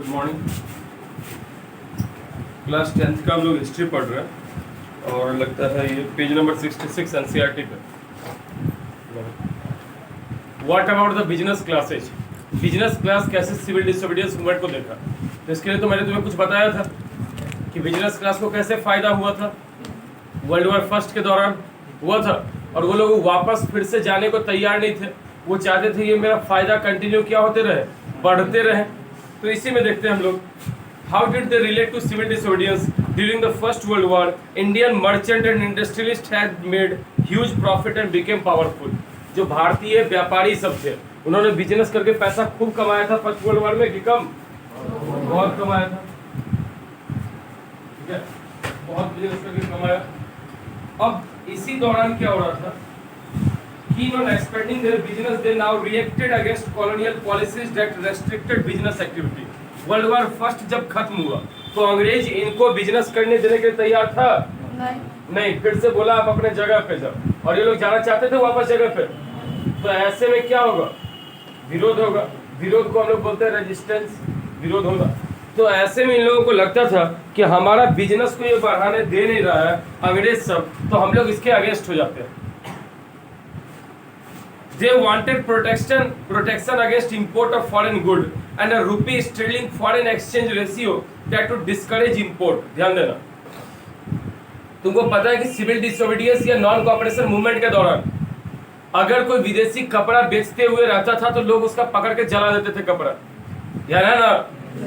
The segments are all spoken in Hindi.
Good morning. क्लास 10th का हम लोग हिस्ट्री पढ़ रहे हैं और लगता है ये पेज नंबर 66 एनसीईआरटी पे। What about the business classes? Business class कैसे सिविल डिसोबीडियंस मूवमेंट को देखा, तो इसके लिए तो मैंने तुम्हें कुछ बताया था कि बिजनेस क्लास को कैसे फायदा हुआ था, वर्ल्ड वॉर फर्स्ट के दौरान हुआ था और वो लोग वापस फिर से जाने को तैयार नहीं थे। वो चाहते थे ये मेरा फायदा कंटिन्यू क्या होते रहे, बढ़ते रहे। तो इसी में देखते हैं हम लोग, how did they relate to civil disobedience during the first world war? Indian merchant and industrialist had made huge profit and became powerful. जो भारतीय व्यापारी सब थे उन्होंने बिजनेस करके पैसा खूब कमाया था फर्स्ट वर्ल्ड वॉर में कि कम? बहुत कमाया था, ठीक है, बहुत बिजनेस करके कमाया। अब इसी दौरान क्या हो रहा था, keen on expanding their business, they now reacted against colonial policies that restricted business activity. World war first जब खत्म हुआ तो अंग्रेज इनको बिजनेस करने देने के लिए तैयार था? नहीं, फिर से बोला आप अपने जगह पे जाओ, और ये लोग जाना चाहते थे वापस जगह पे। तो ऐसे में क्या होगा, विरोध होगा। विरोध को हम लोग बोलते हैं रेजिस्टेंस, विरोध होगा। तो ऐसे में इन लोगों को लगता था कि हमारा बिजनेस को ये बढ़ाने दे नहीं रहा है अंग्रेज सब, तो हम लोग इसके अगेंस्ट हो जाते हैं। They wanted protection against import of foreign good and a rupee sterling foreign exchange ratio that would discourage import. ध्यान देना, तुमको पता है कि सिविल डिसोबीडियंस या नॉन कोऑपरेशन मूवमेंट के दौरान अगर कोई विदेशी कपड़ा बेचते हुए रहता था तो लोग उसका पकड़ के जला देते थे कपड़ा, याद है ना?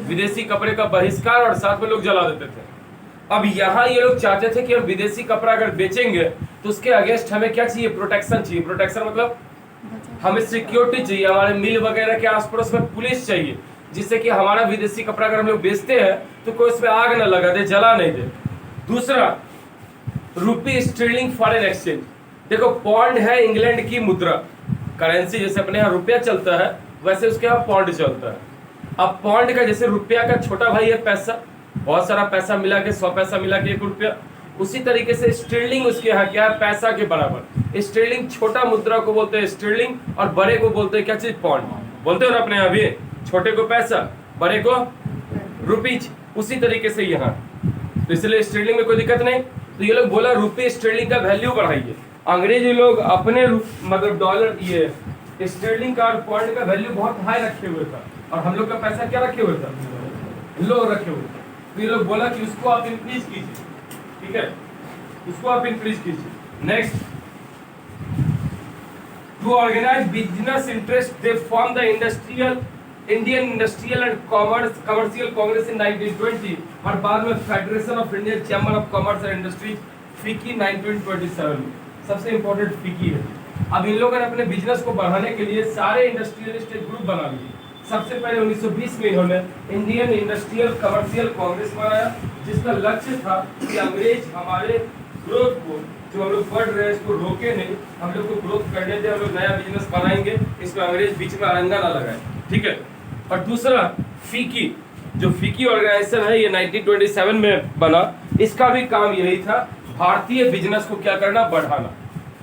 विदेशी कपड़े का बहिष्कार और साथ में लोग जला देते थे। अब यहाँ ये लोग चाहते थे कि हम विदेशी कपड़ा अगर बेचेंगे तो उसके अगेंस्ट हमें क्या चाहिए, प्रोटेक्शन चाहिए। प्रोटेक्शन मतलब हमें सिक्योरिटी चाहिए, हमारे मिल वगैरह के आस पड़ोस में पुलिस चाहिए, जिससे कि हमारा विदेशी कपड़ा अगर हम लोग बेचते हैं तो कोई उसमें आग न लगा दे, जला नहीं दे। दूसरा, रूपी स्टर्लिंग फॉरेन एक्सचेंज। देखो, पॉन्ड है इंग्लैंड की मुद्रा करेंसी, जैसे अपने यहाँ रुपया चलता है वैसे उसके यहाँ पॉन्ड चलता है। अब पॉन्ड का जैसे रुपया का छोटा भाई है पैसा, बहुत सारा पैसा मिला के 100 पैसा मिला के 1 रुपया, उसी तरीके से स्टर्लिंग उसके यहाँ क्या है, पैसा के बराबर। स्टर्लिंग छोटा मुद्रा को बोलते हैं स्टर्लिंग और बड़े को बोलते हैं क्या चीज, पॉन्ड। बोलते हो ना अपने यहाँ भी, छोटे को पैसा, बड़े को रुपीज। उसी तरीके से यहाँ, तो इसलिए स्टर्लिंग में कोई दिक्कत नहीं। तो ये लोग बोला रुपये स्टर्लिंग का वैल्यू बढ़ाइए। अंग्रेजी लोग अपने मतलब डॉलर, ये स्टर्लिंग का और पॉन्ड का वैल्यू बहुत हाई रखे हुए था, और हम लोग का पैसा क्या रखे हुए था, लो रखे हुए थे। तो ये लोग बोला कि उसको आप इंक्रीज कीजिए, ठीक है, उसको आप इंक्रीज कीजिए। Next, to organise business interest they formed the Indian Industrial and Commercial Congress in 1920 और बाद में Federation of Indian Chamber of Commerce and Industries FICCI 1927 में। सबसे इंपॉर्टेंट फिकी है। अब इन लोगों ने अपने बिजनेस को बढ़ाने के लिए सारे इंडस्ट्रियलिस्ट एक ग्रुप बना लिए। सबसे पहले 1920 में इन्होंने इंडियन इंडस्ट्रियल कमर्शियल कांग्रेस बनाया, जिसका लक्ष्य था कि अंग्रेज हमारे ग्रोथ को, जो हम लोग बढ़ रहे हैं इसको रोके नहीं, हम लोग को ग्रोथ करने दे, हम लोग नया बिजनेस बनाएंगे, इसमें अंग्रेज बीच में अड़ंगा ना लगाए, ठीक है। और दूसरा फीकी, जो फीकी ऑर्गेनाइजेशन है ये 1927 में बना। इसका भी काम यही था, भारतीय बिजनेस को क्या करना, बढ़ाना।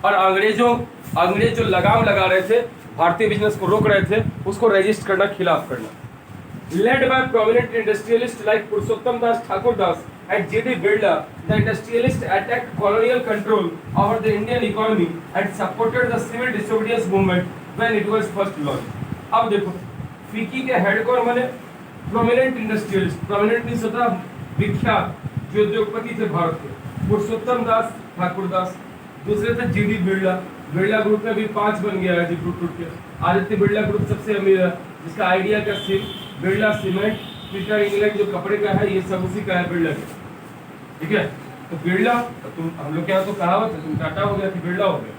और अंग्रेज जो लगाम लगा रहे थे, भारतीय बिजनेस को रोक रहे थे, उसको रजिस्ट करना, खिलाफ करना। Led by prominent industrialist like Purushottam Das Thakur Das and J.D. Birla, the industrialists attacked colonial control over the Indian economy and supported the civil disobedience movement when it was first launched. अब देखो, फिकी के हेड कौन बने, प्रोमिनेंट इंडस्ट्रियलिस्ट। प्रोमिनेंट मींस होता है विख्यात, जो उद्योगपति थे भारत के, पुरुषोत्तम दास ठाकुर दास। दूसरे थे J.D. बिरला। बिरला ग्रुप में भी 5 बन गया है जी, टूट के। आदित्य बिरला ग्रुप सबसे अमीर है, जिसका आइडिया का बिरला सीमेंट, पीटर इंग्लैंड जो कपड़े का है, ये सब उसी का है, बिरला का, ठीक है। तो बिरला, तुम हम लोग क्या तो कहावत है, तुम टाटा हो गया कि बिरला हो गया,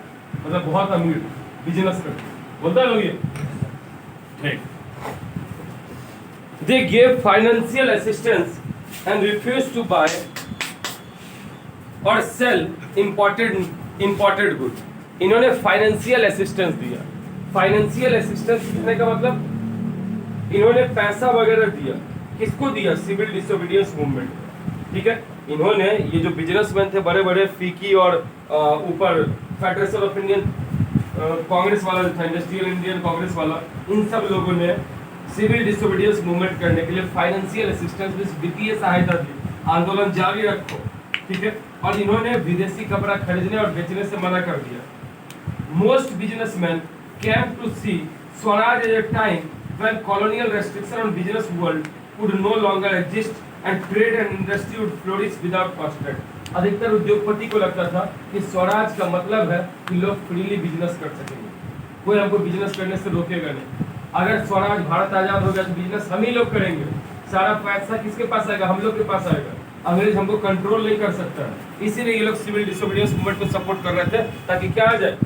मतलब बहुत अमीर बिजनेस करते, बोलता लोग ये, ठीक। They gave financial assistance and refused to buy or sell imported goods. इन्होंने फाइनेंशियल असिस्टेंस दिया। फाइनेंशियल असिस्टेंस देने का मतलब इन्होंने पैसा वगैरह दिया। किसको दिया, सिविल डिसोबीडियंस मूवमेंट, ठीक है। इन्होंने ये जो बिजनेसमैन थे बड़े बड़े, फीकी और ऊपर फेडरेशन ऑफ इंडियन कांग्रेस वाला जो था, इंडस्ट्रियल इंडियन कांग्रेस वाला, इन सब लोगों ने सिविल डिसोबीडियंस मूवमेंट करने के लिए फाइनेंशियल असिस्टेंस, वित्तीय सहायता दी, आंदोलन जारी रखो, ठीक है। और इन्होंने विदेशी कपड़ा खरीदने और बेचने से मना कर दिया। Most businessman came to see swaraj as a time when colonial restriction on business world would no longer exist and trade and industry would flourish without constraint. अधिकतर उद्योगपति को लगता था कि स्वराज का मतलब है कि लोग फ्रीली बिजनेस कर सकेंगे, कोई हमको बिजनेस करने से रोकेगा नहीं। अगर स्वराज भारत आजाद हो गया तो बिजनेस हम ही लोग करेंगे, सारा पैसा किसके पास आएगा? हम लोग के पास आएगा, अंग्रेज हमको कंट्रोल नहीं कर सकता है। इसीलिए ये लोग सिविल डिसोबीडियंस मूवमेंट को सपोर्ट कर रहे थे ताकि क्या आ जाए।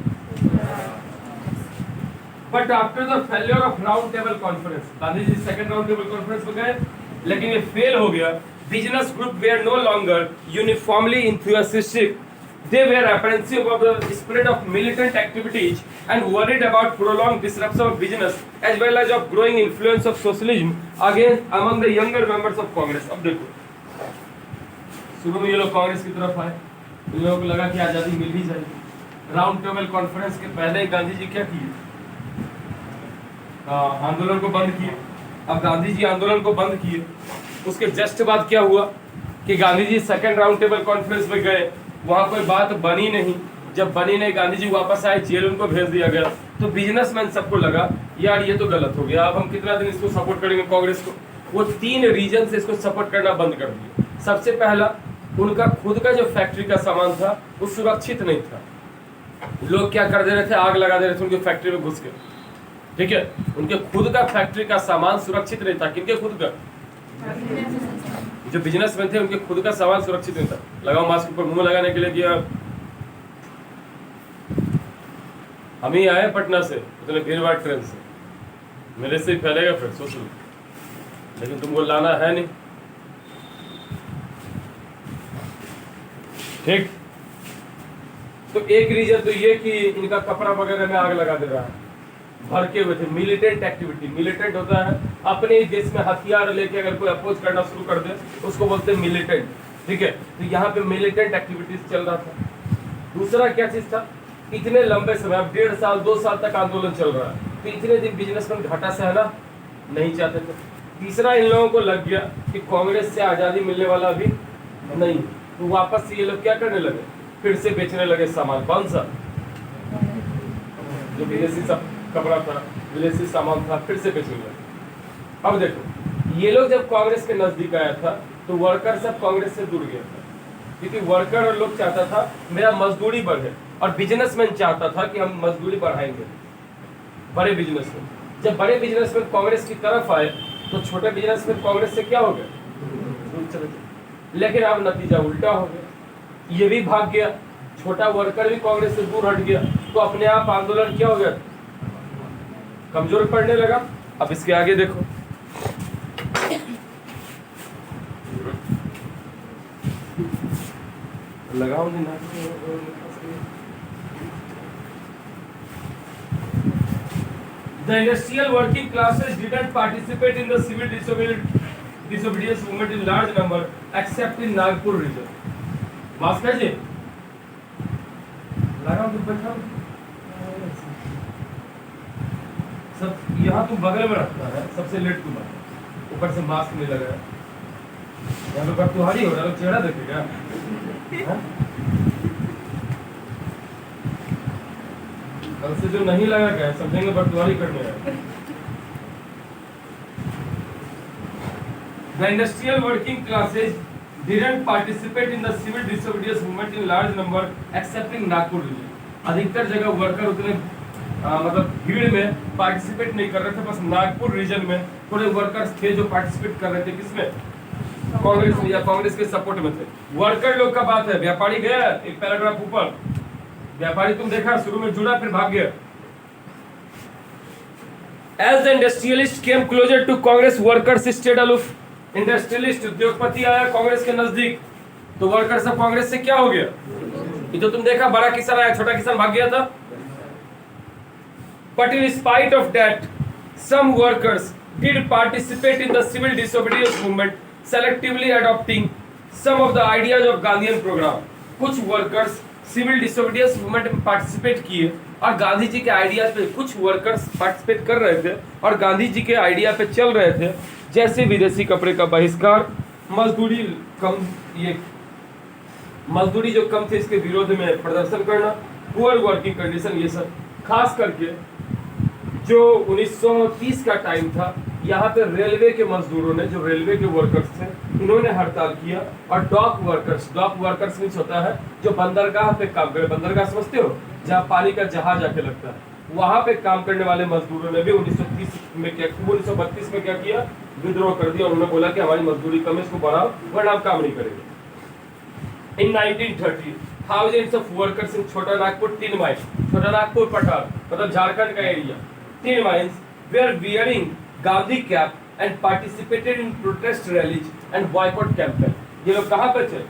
But after the failure of round table conference, Gandhi ji second round table conference में गए लेकिन ये फेल हो गया। Business group were no longer uniformly enthusiastic, they were apprehensive of the spread of militant activities and worried about prolonged disruption of business as well as of growing influence of socialism again among the younger members of Congress. अब देखो शुरू में ये लोग कांग्रेस की तरफ आए, इन लोगों को लगा कि आजादी मिल ही जाएगी। राउंड टेबल कॉन्फ्रेंस के पहले ही गांधी जी क्या किए? आंदोलन को बंद किए। अब गांधी जी आंदोलन को बंद किए, उसके जस्ट बाद क्या हुआ कि Gandhi ji second round table conference में गए, वहां कोई बात बनी नहीं। जब बनी नहीं, गांधी जी वापस आए, जेल उनको भेज दिया गया। तो बिजनेसमैन सबको लगा यार ये तो गलत हो गया, अब हम कितना दिन इसको सपोर्ट करेंगे कांग्रेस को। वो 3 रीजन से इसको सपोर्ट करना बंद कर दिया। सबसे पहला, उनका खुद का जो फैक्ट्री का सामान था वो सुरक्षित नहीं था। लोग क्या कर दे रहे थे? आग लगा दे रहे थे उनकी फैक्ट्री में घुस के, ठीक है। उनके खुद का फैक्ट्री का सामान सुरक्षित नहीं था। किनके खुद का? जो बिजनेसमैन थे उनके खुद का सामान सुरक्षित नहीं था। लगाओ मास्क ऊपर मुंह लगाने के लिए किया। हम ही आए पटना से उतने भीड़ भाड़ ट्रेन से, मेरे से ही फैलेगा फिर सोच लो, लेकिन तुमको लाना है नहीं, ठीक। तो एक रीजन तो ये कि इनका कपड़ा वगैरह में आग लगा दे रहा है, भर के हुए थे। मिलिटेंट एक्टिविटी, मिलिटेंट होता है अपने देश में हथियार लेके अगर कोई अपोज करना शुरू कर दे उसको बोलते हैं मिलिटेंट, ठीक है। तो यहाँ पे मिलिटेंट एक्टिविटीज चल रहा था। दूसरा क्या चीज था? इतने लंबे समय, अब 1.5 साल 2 साल तक आंदोलन चल रहा है, तो इतने दिन बिजनेसमैन घाटा सहना नहीं चाहते थे। तीसरा, इन लोगों को लग गया कि कांग्रेस से आजादी मिलने वाला अभी नहीं, तो वापस से ये लोग क्या करने लगे? फिर से बेचने लगे सामान। कौन सा? जो विदेशी सब कपड़ा था, विदेशी सामान था, फिर से बेचने लगे। अब देखो, ये लोग जब कांग्रेस के नजदीक आया था तो वर्कर सब कांग्रेस से दूर गया था, क्योंकि वर्कर और लोग चाहता था मेरा मजदूरी बढ़े, और बिजनेसमैन चाहता था कि हम मजदूरी बढ़ाएंगे। बड़े बिजनेसमैन, जब बड़े बिजनेसमैन कांग्रेस की तरफ आए तो छोटे बिजनेसमैन कांग्रेस से क्या हो गए? दूर चले गए। लेकिन अब नतीजा उल्टा हो गया, ये भी भाग गया, छोटा वर्कर भी कांग्रेस से दूर हट गया, तो अपने आप आंदोलन क्या हो गया? कमजोर पड़ने लगा। अब इसके आगे देखो, लगाओ नहीं ना। The industrial working classes didn't participate in the civil disobedience movement in large number except in Nagpur region. Bhaskar जी लगाओ तो बैठा सब, यहाँ तुम बगल में रखता है, सबसे लेट तुम है, ऊपर से मास्क नहीं लगा है, यहाँ पे बटुहारी हो रहा है, चेहरा देखेगा। कल से जो नहीं लगा गया समझेंगे बटुहारी करने है। The industrial working classes didn't participate in the civil disobedience movement in large number except in Nagpur region. अधिकतर जगह वर्कर उतने मतलब भीड़ में पार्टिसिपेट नहीं कर रहे थे, बस नागपुर रीजन में थोड़े वर्कर्स थे जो पार्टिसिपेट कर रहे थे। किसमें? कांग्रेस में, या कांग्रेस के सपोर्ट में थे। वर्कर लोग का बात है, व्यापारी गया एक पैराग्राफ ऊपर, व्यापारी तुम देखा शुरू में जुड़ा फिर भाग गया। As the industrialist came closer to Congress, workers stayed aloof. Industrialist उद्योगपति आया कांग्रेस के नजदीक, तो वर्कर सब कांग्रेस से क्या हो गया? ये तो तुम देखा, बड़ा किसान आया, छोटा किसान भाग गया था। But in spite of that, some workers did participate in the civil disobedience movement, selectively adopting some of the ideas of Gandhian program. कुछ वर्कर्स सिविल डिसोबीडियंस मूवमेंट में पार्टिसिपेट किए और गांधी जी के आइडिया पे कुछ वर्कर्स पार्टिसिपेट कर रहे थे और गांधी जी के आइडिया पे चल रहे थे, जैसे विदेशी कपड़े का बहिष्कार, मजदूरी कम, ये मजदूरी जो कम थे इसके विरोध में प्रदर्शन करना, पुअर वर्किंग कंडीशन, ये सब। खास करके जो 1930 का टाइम था, यहाँ पे रेलवे के मजदूरों ने, जो रेलवे के वर्कर्स थे, इन्होंने हड़ताल किया। और डॉक वर्कर्स मीन्स होता है जो बंदरगाह पे काम करे, बंदरगाह समझते हो, जहाँ पानी का जहाज आके लगता है, वहां पे काम करने वाले मजदूरों ने भी 1932 में क्या किया, विद्रोह कर दिया। उन्होंने बोला कि हमारी मजदूरी कम है, इसको बढ़ाओ वरना हम काम नहीं करेंगे। In 1930, thousands of workers in Chota Nagpur, 3 mines, Chota Nagpur Patal, मतलब झारखंड का area, 3 mines, were wearing Gandhi cap and participated in protest rallies and boycott campaign। ये लोग कहाँ पे थे?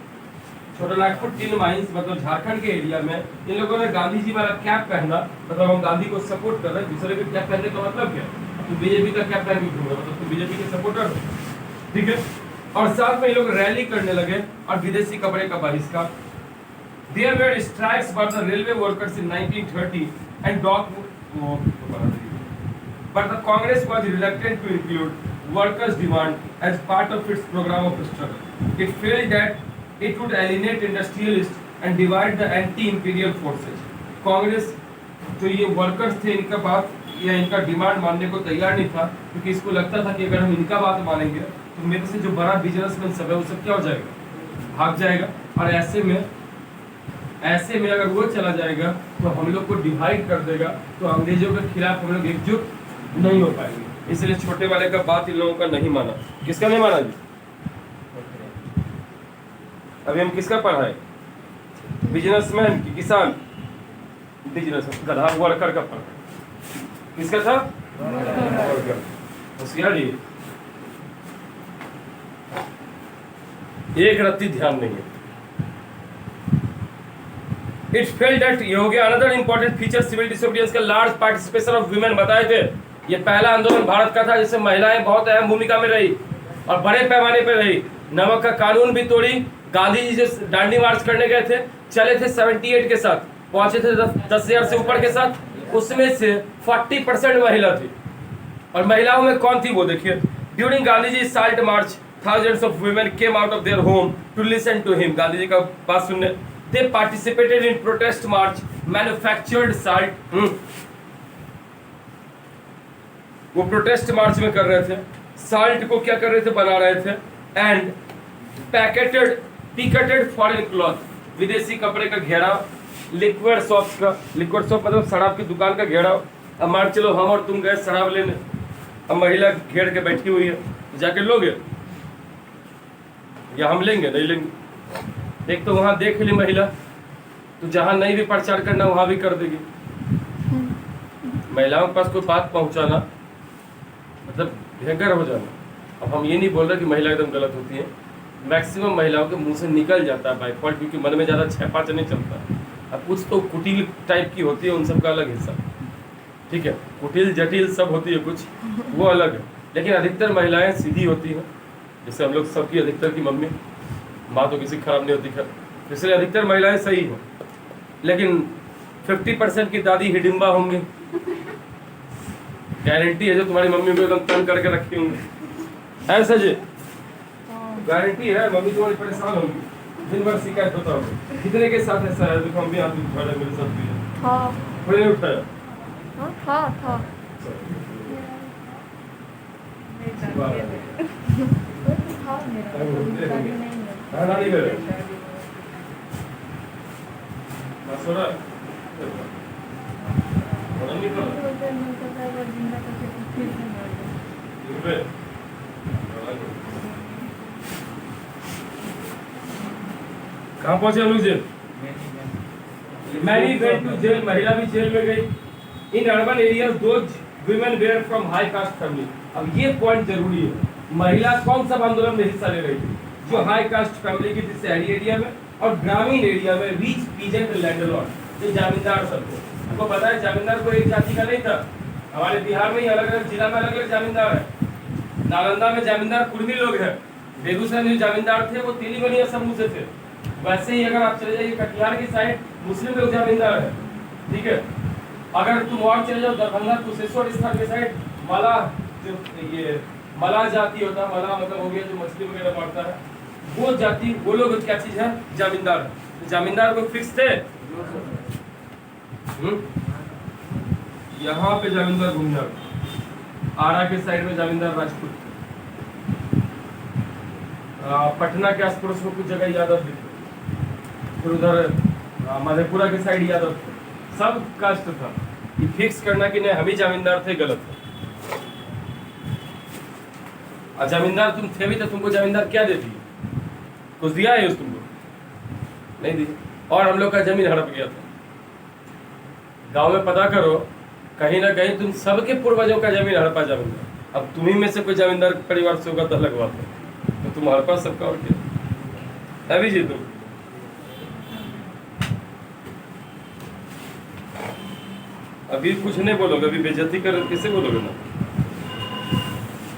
छोटा नागपुर 3 माइंस मतलब झारखंड के एरिया में इन लोगों ने गांधी जी वाला कैप पहना, मतलब हम गांधी को सपोर्ट कर रहे हैं। दूसरे के कैप पहनने का मतलब क्या? तो बीजेपी का कैप पहन के घूमो, मतलब तो बीजेपी के सपोर्टर हो, ठीक है। और साथ में ये लोग रैली करने लगे और विदेशी कपड़े का बहिष्कार। There were strikes by the railway workers in 1930 and dock, but the Congress was reluctant to include workers' demand as part of its program of struggle। It felt that it would alienate industrialists and divide the anti-imperial forces। Congress जो ये वर्कर्स थे, इनका बात या इनका डिमांड मानने को तैयार नहीं था, क्योंकि इसको लगता था कि अगर हम इनका बात मानेंगे तो मेरे से जो बड़ा बिजनेसमैन सब है वो सब क्या हो जाएगा, भाग जाएगा। और ऐसे में अगर वो चला जाएगा तो हम लोग को डिवाइड कर देगा, तो अंग्रेजों के खिलाफ हम लोग एकजुट नहीं हो पाएंगे। इसलिए छोटे वाले का बात इन लोगों का नहीं माना। किसका नहीं माना जी? अभी हम किसका पढ़ाए? बिजनेसमैन की किसान? बिजनेस गधा वर्कर का पढ़ा। किसका था? वर्कर। होशियारी एक रत्ती ध्यान नहीं है। It felt that ये हो गया। Another important feature civil disobedience का लार्ज पार्टिसिपेशन ऑफ वुमेन बताए थे। ये पहला आंदोलन भारत का था जिसमें महिलाएं बहुत अहम भूमिका में रही और बड़े पैमाने पर रही। नमक का कानून भी तोड़ी। गांधी जी जो दांडी मार्च करने गए थे, चले थे 78 के साथ, पहुंचे थे 10,000 से ऊपर के साथ, उसमें से 40% महिला थी। और महिलाओं में कौन थी वो देखिए। During Gandhi ji salt march thousands of women came out of their home to listen to him। Gandhi ji का बात सुनने। They participated in protest march, manufactured salt। वो प्रोटेस्ट मार्च में कर रहे थे, साल्ट को क्या कर रहे थे, बना रहे थे। एंड पिकेटेड फॉरेन क्लॉथ, विदेशी कपड़े का घेराव, लिक्विड शॉप्स का, लिक्विड शॉप मतलब शराब की दुकान का घेराव। अब मान चलो हम और तुम गए शराब लेने, अब महिला घेर के बैठी हुई है, तो जाके लोगे या हम लेंगे? नहीं लेंगे। एक तो वहां देख ली महिला, तो जहां नहीं भी प्रचार करना वहां भी कर देगी। महिलाओं के पास कोई बात पहुंचाना मतलब भयंकर हो जाना। अब हम ये नहीं बोल रहे कि महिला एकदम गलत होती है, मैक्सिमम महिलाओं के मुंह से निकल जाता है बाय फॉल्ट, क्योंकि मन में ज़्यादा छेपाच नहीं चलता। अब कुछ तो कुटिल टाइप की होती है, उन सब का अलग हिस्सा, ठीक है। कुटिल जटिल सब होती है कुछ, वो अलग है। लेकिन अधिकतर महिलाएं सीधी होती हैं, जैसे हम लोग सबकी अधिकतर की मम्मी, माँ तो किसी खराब नहीं होती खैर, इसलिए अधिकतर महिलाएं सही हो। लेकिन 50% की दादी हिडिम्बा होंगी, गारंटी है, जो तुम्हारी मम्मी को एकदम तंग करके रखी होंगी। ऐसा जी गारंटी है, मम्मी तुम्हारी परेशान होगी, दिन भर शिकायत होता होगा। कितने के साथ ऐसा है? देखो हम भी आदमी उठा रहे, मेरे साथ भी है। कोई नहीं उठाया? था कहाँ पहुंचे हम लोग? Jail. Many went to jail, महिला भी जेल में गई। In urban area those women were from high caste family. अब ये पॉइंट जरूरी है, महिला कौन सा आंदोलन में हिस्सा ले रही थी? जो हाई कास्ट फैमिली की थी शहरी एरिया में, और ग्रामीण एरिया में रीच पीजेंट लैंडलॉर्ड, जो जमींदार सब थे। आपको पता है जमींदार को एक जाति का नहीं था, हमारे बिहार में ही अलग अलग जिला में अलग अलग जमींदार है। नालंदा में जमींदार कुर्मी लोग हैं, बेगूसराय में जमींदार थे वो तेली बनिया समूह से थे। वैसे ही अगर आप चले जाइए कटिहार की साइड, मुस्लिम लोग जमींदार है, ठीक है। अगर तुम और चले जाओ दरभंगा कुशेश्वर स्थान के साइड मला, जो ये मला जाति होता है, मला मतलब हो गया जो मछली वगैरह मारता है, वो जाति, वो लोग क्या चीज है, जमींदार। जमींदार को फिक्स थे। यहाँ पे जमींदार भूमिहार, आरा के साइड में जमींदार राजपूत, पटना के आसपास में कुछ जगह यादव भी थे, फिर उधर मधेपुरा के साइड यादव थे, सब कास्ट था। ये फिक्स करना कि नहीं हम ही जमींदार थे, गलत है। और जमींदार तुम थे भी तो तुमको जमींदार क्या देती है? कुछ दिया है उस तुमको? नहीं दी। और हम लोग का जमीन हड़प गया था। गांव में पता करो, कहीं ना कहीं तुम सबके पूर्वजों का जमीन हड़पा जमींदार। अब तुम्ही में से कोई जमींदार परिवार से होगा तो अलग बात है, तो तुम हड़पा सबका और क्या अभी जी तुम। अभी कुछ नहीं बोलोगे, अभी बेइज्जती कर किसे बोलोगे ना।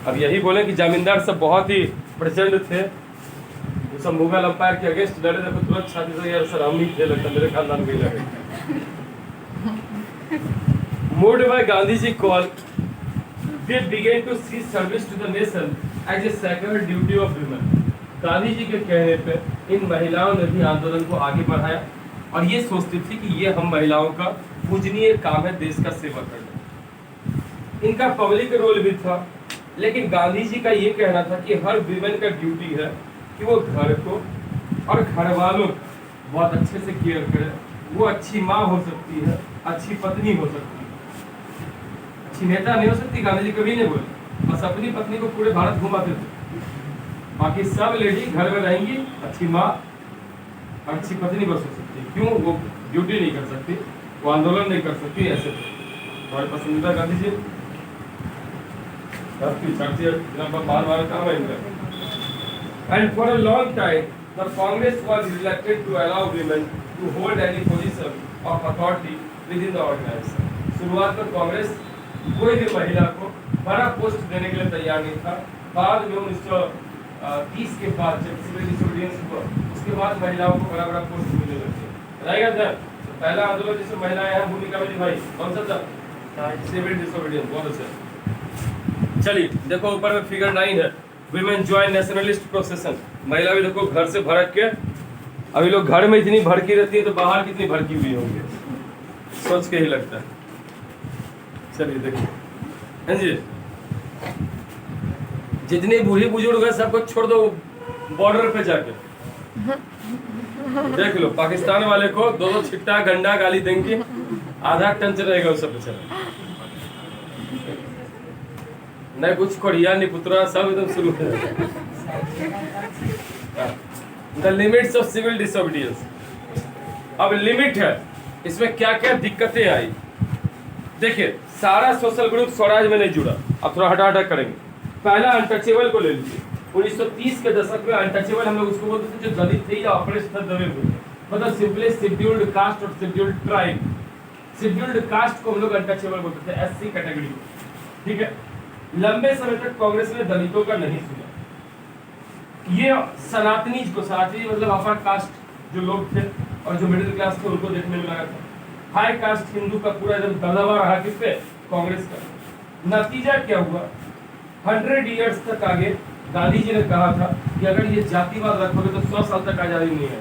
अब यही बोले कि जमींदार सब बहुत ही प्रचंड थे, वो सब मुगल अंपायर के अगेंस्ट लड़े थे, तुरंत शादी से यार सर हम ही थे, लगता मेरे खानदान में ही लगे। Moved by Gandhiji call, they began to see service to the nation as a sacred duty of women. Gandhi ji के कहने पे इन महिलाओं ने भी आंदोलन को आगे बढ़ाया और ये सोचती थी कि ये हम महिलाओं का पूजनीय काम है देश का सेवा करना। इनका पब्लिक रोल भी था, लेकिन गांधी जी का ये कहना था कि हर विमेन का ड्यूटी है कि वो घर को और घर वालों को बहुत अच्छे से केयर करे। वो अच्छी माँ हो सकती है, अच्छी पत्नी हो सकती है, अच्छी नेता नहीं हो सकती। गांधी जी कभी नहीं बोले, बस अपनी पत्नी को पूरे भारत घुमाते थे। बाकी सब लेडी घर में रहेंगी, अच्छी माँ अच्छी पत्नी बस हो सकती है। क्यों? वो ड्यूटी नहीं कर सकती, वो आंदोलन नहीं कर सकती, ऐसे हमारे पसंदीदा गांधी जी बार काम है इनका। And for a long time the Congress was reluctant to allow women to hold any position of authority within the organisation. शुरुआत में कांग्रेस कोई भी महिला को बड़ा पोस्ट देने के लिए तैयार नहीं था। बाद में 1930 के बाद जब सिविल डिसोबीडियंस हुआ, उसके बाद महिलाओं को बड़ा बड़ा पोस्ट मिलने लगे। रहेगा सर, तो पहला आंदोलन जिसमें महिलाएं हैं भूमिका में निभाई कौन सा था? Civil disobedience. बहुत अच्छा। चलिए देखो ऊपर में फिगर 9 है, विमेन ज्वाइन नेशनलिस्ट प्रोसेशन। महिला भी देखो घर से भड़क के, अभी लोग घर में इतनी भड़की रहती है तो बाहर कितनी भड़की हुई होंगी, सोच के ही लगता है। चलिए देखिए, हाँ जी, जितने बूढ़ी बुजुर्ग है सबको छोड़ दो बॉर्डर पे जाके देख लो। पाकिस्तान वाले को दो छिट्टा गंडा गाली देंगे, आधा टन रहेगा उस सब बेचारा, नहीं कुछ कोरिया नहीं पुत्रा, सब एकदम शुरू है। The limits of civil disobedience. अब लिमिट है, इसमें क्या क्या दिक्कतें आई देखिए। सारा सोशल ग्रुप स्वराज में नहीं जुड़ा। अब थोड़ा हटा हटा करेंगे। पहला अनटचेबल को ले लीजिए। 1930 के दशक में अनटचेबल हम लोग उसको बोलते थे जो दलित थे या ऑपरेस्ट थे, दबे हुए, मतलब सिंपली शेड्यूल्ड कास्ट और शेड्यूल्ड ट्राइब। शेड्यूल्ड कास्ट को हम लोग अनटचेबल बोलते थे, एससी कैटेगरी, ठीक है। लंबे समय तक कांग्रेस ने दलितों का नहीं सुना। ये सनातनी को, सनातनी मतलब अपर कास्ट जो लोग थे और जो मिडिल क्लास थे उनको देखने में लगा था। हाई कास्ट हिंदू का पूरा एकदम दबदबा रहा किस पे? कांग्रेस का। नतीजा क्या हुआ? 100 इयर्स तक आगे गांधी जी ने कहा था कि अगर ये जातिवाद रखोगे तो 100 साल तक आजादी नहीं है।